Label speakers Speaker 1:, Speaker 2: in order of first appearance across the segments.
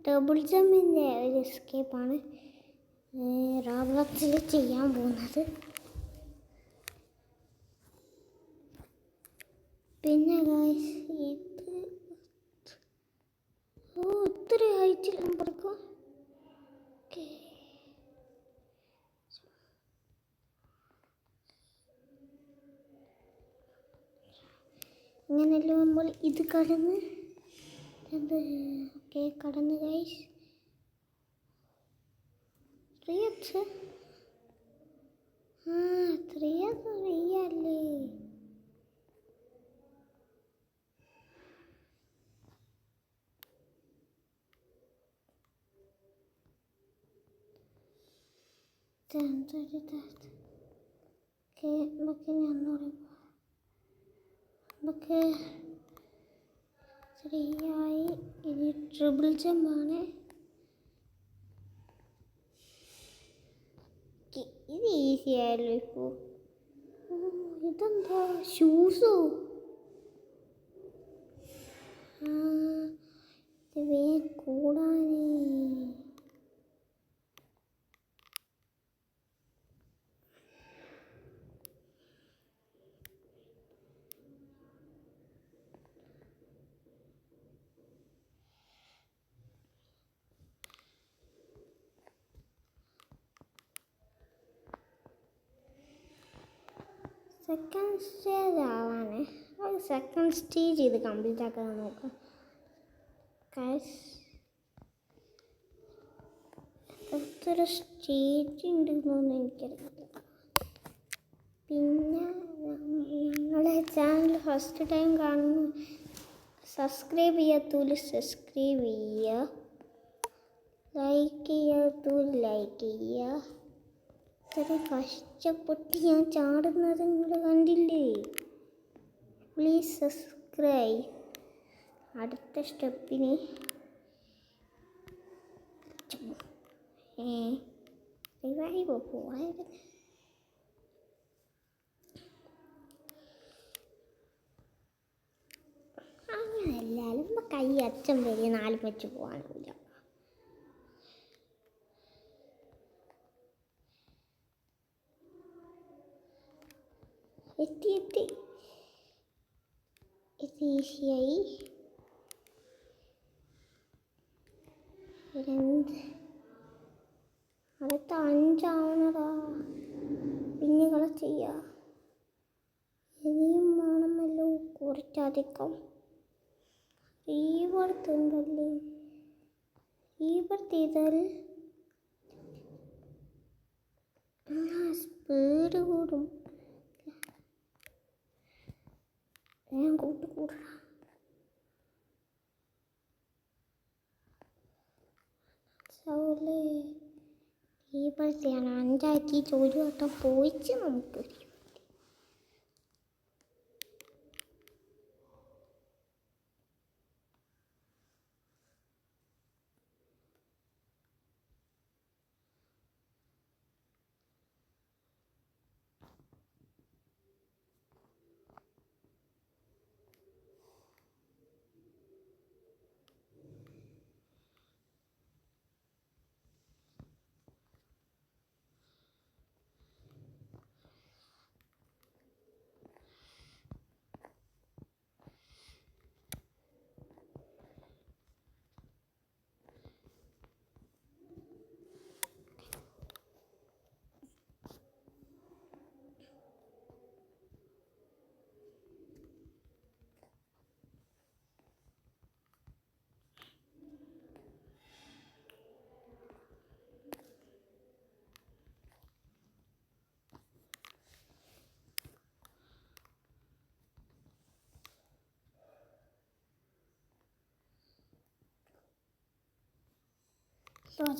Speaker 1: Double ജമ്പിൻ്റെ ഒരു എസ്കേപ്പാണ് റോബ്ലോക്സിൽ ചെയ്യാൻ പോകുന്നത്. പിന്നെ ഗായ്സ് ഇത് ഒത്തിരി ഹൈറ്റിൽ പറക്കും. ഓക്കെ, ഇങ്ങനെയല്ലോ നമ്മൾ ഇത് കടന്ന് ഓക്കെ കടന്ന് ഗൈസ് 3x 3x അറിയാല്ലേ. നമുക്ക് നമുക്ക് 3 ആയി. ഇനി ട്രിപ്പിൾ ജമ്പാണ്. ഇത് ഈസി ആയല്ലോ. ഇപ്പോൾ ഇതെന്താ ഷൂസോ? ഇത് വേഗം കൂടാനേ. സെക്കൻഡ് സ്റ്റേജ് ആവാണ്. സെക്കൻഡ് സ്റ്റേജ് ഇത് കംപ്ലീറ്റ് ആക്കാൻ നോക്കാം. എത്ര സ്റ്റേജ് ഉണ്ടെന്നൊന്നും എനിക്കറിയില്ല. പിന്നെ ഞങ്ങളെ ചാനൽ ഫസ്റ്റ് ടൈം കാണുന്നു, സബ്സ്ക്രൈബ് ചെയ്യാത്തൂല് സബ്സ്ക്രൈബ് ചെയ്യുക, ലൈക്ക് ചെയ്യാത്തൂല് ലൈക്ക് ചെയ്യുക. ഇത്ര കഷ്ടപ്പെട്ട് ഞാൻ ചാടുന്നത് നിങ്ങൾ കണ്ടില്ലേ? Please subscribe. അടുത്ത സ്റ്റെപ്പിന് റിവൈവ് പോയത്. അങ്ങനെയല്ലാലും കൈ അച്ഛൻ വരെ 4 വെച്ച് പോകാനില്ല. എത്തി ഇത് ഈസിയായി. 2 അടുത്ത 5 ആവണതാ. പിന്നെ ചെയ്യാ. ഇനിയും വേണമല്ലോ കുറച്ചധികം. റീവർത്തുണ്ടല്ലേ, റീവർത്ത് ചെയ്താൽ സ്പീഡ് കൂടും. ഞാൻ കൂട്ടാ. റീവർത്ത് 5 ഒരു വട്ടം പോയിച്ച് നമുക്ക്.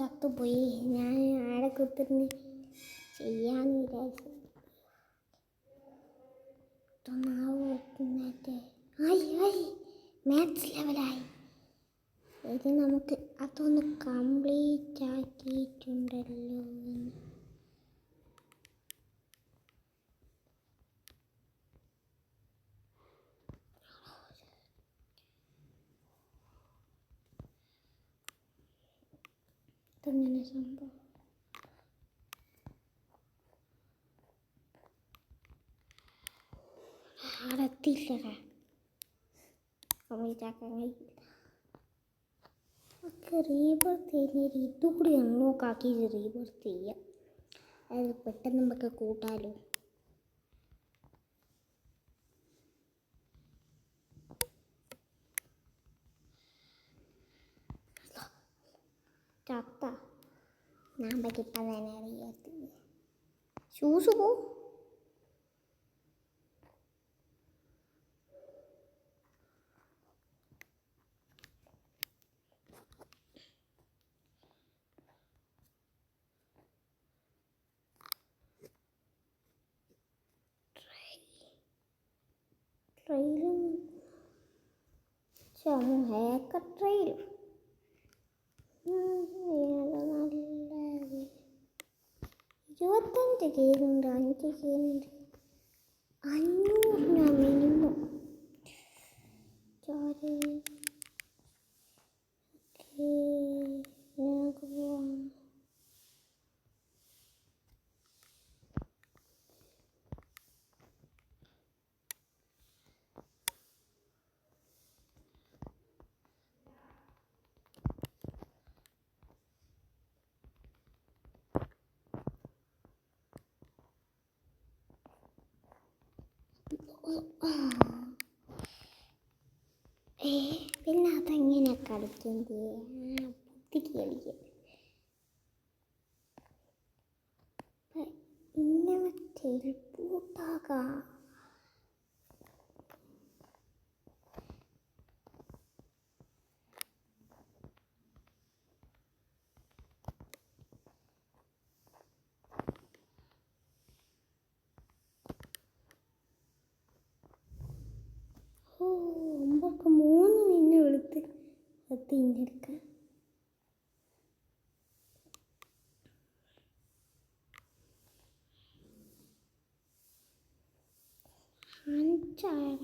Speaker 1: ചത്തുപോയി. ഞാൻ ആടെ കുത്തിരുന്ന് ചെയ്യാന്ന് വിചാരിച്ചു. മാത്സ് ലെവലായി. ഇത് നമുക്ക് അതൊന്ന് കംപ്ലീറ്റ് ആക്കിയിട്ടുണ്ടല്ലോ. ഇതെങ്ങനെ സംഭവം? അവിടെ എത്തിയില്ലല്ലേ, കംപ്ലീറ്റ് ആക്കാൻ കഴിയില്ല. നമുക്ക് റീബർത്ത് ചെയ്യുന്ന ഇതുകൂടി അൺലോക്ക് ആക്കി റീബർത്ത് ചെയ്യാം. അത് പെട്ടെന്ന് നമുക്ക് കൂട്ടാലോ. ചത്ത ഞാൻ പറ്റിപ്പം തന്നെ റീബർത്ത് ഷൂസ് പോ. ട്രെയിലും ഹേക്കർ ട്രെയിൽ നല്ലത്. 25 കയറുന്നുണ്ട്, 5 കയറുന്നുണ്ട്, 500 മിനിമം. ചാരി ഞങ്ങൾക്ക് പോവാം. പിന്നെ അതെങ്ങനെ കളിക്കുന്നത്? ബുദ്ധിക്ക് കളിക്കുക. ഇങ്ങനെ ടെലിപ്പോർട്ടാകാം. നമുക്ക് 3 മിനിറ്റ് എടുത്ത് തിന്നെടുക്കാം. അഞ്ചായ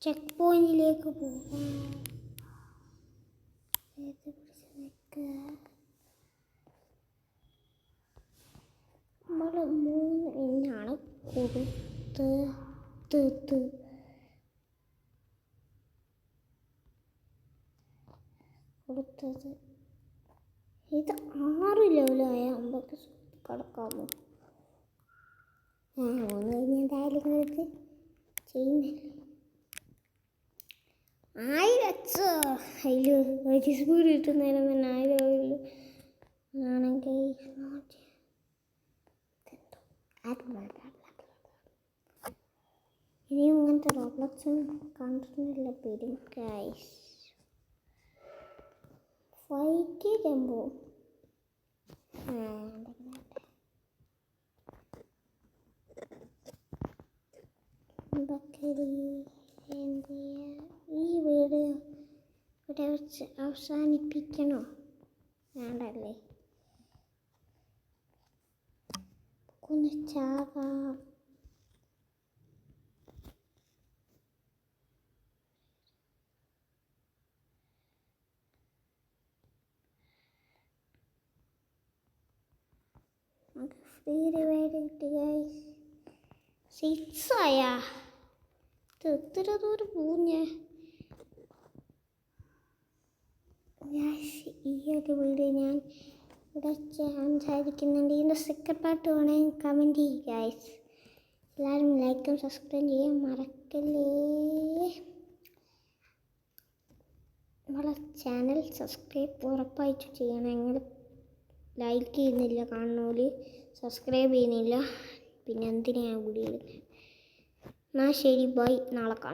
Speaker 1: ചെക്ക് പോയിന്റിലേക്ക് പോകാം. നമ്മൾ 3 മിനിറ്റാണ് കൊടുത്തത്. ഇത് 6 ലെവലായ നമുക്ക് കടക്കാമോ? 3 കഴിഞ്ഞ് എന്തായാലും എടുത്ത് ചെയ്യുന്നില്ല. 1000 അതിൽ ഒരു സ്പീഡ് കിട്ടുന്നതിന് തന്നെ 1000 ആണെങ്കിൽ ഇനിയും ഇങ്ങനത്തെ റോബ്ലക്സും കണ്ടിട്ടില്ല പേരും ഗൈസ്. 5K ജമ്പോ ഈ വീട് ഇവിടെ വെച്ച് അവസാനിപ്പിക്കണോ? വേണ്ടല്ലേ, ഒന്ന് ചാകാം. നമുക്ക് ഫ്രീ റിവൈഡ് കിട്ടി ഗൈസ്. 6 ആയാ? ഇത് എത്ര ദൂരം പോകും ഞാൻ? ഈ ഒരു വീഡിയോ ഞാൻ ഇവിടെ സംസാരിക്കുന്നുണ്ട്. ഇതിൻ്റെ സെക്കൻഡ് പാർട്ട് വേണമെങ്കിൽ കമൻറ്റ് ചെയ്യുക ഗൈസ്. എല്ലാവരും ലൈക്കും സബ്സ്ക്രൈബ് ചെയ്യാൻ മറക്കല്ലേ. നമ്മളെ ചാനൽ സബ്സ്ക്രൈബ് ഉറപ്പായിട്ട് ചെയ്യണം. നിങ്ങൾ ലൈക്ക് ചെയ്യുന്നില്ല, കാണുന്നവർ സബ്സ്ക്രൈബ് ചെയ്യുന്നില്ല, പിന്നെ എന്തിനാണ് വീഡിയോ എടുക്കുന്നത്? എന്നാൽ ശരി, ബൈ, നാളെ കാണാം.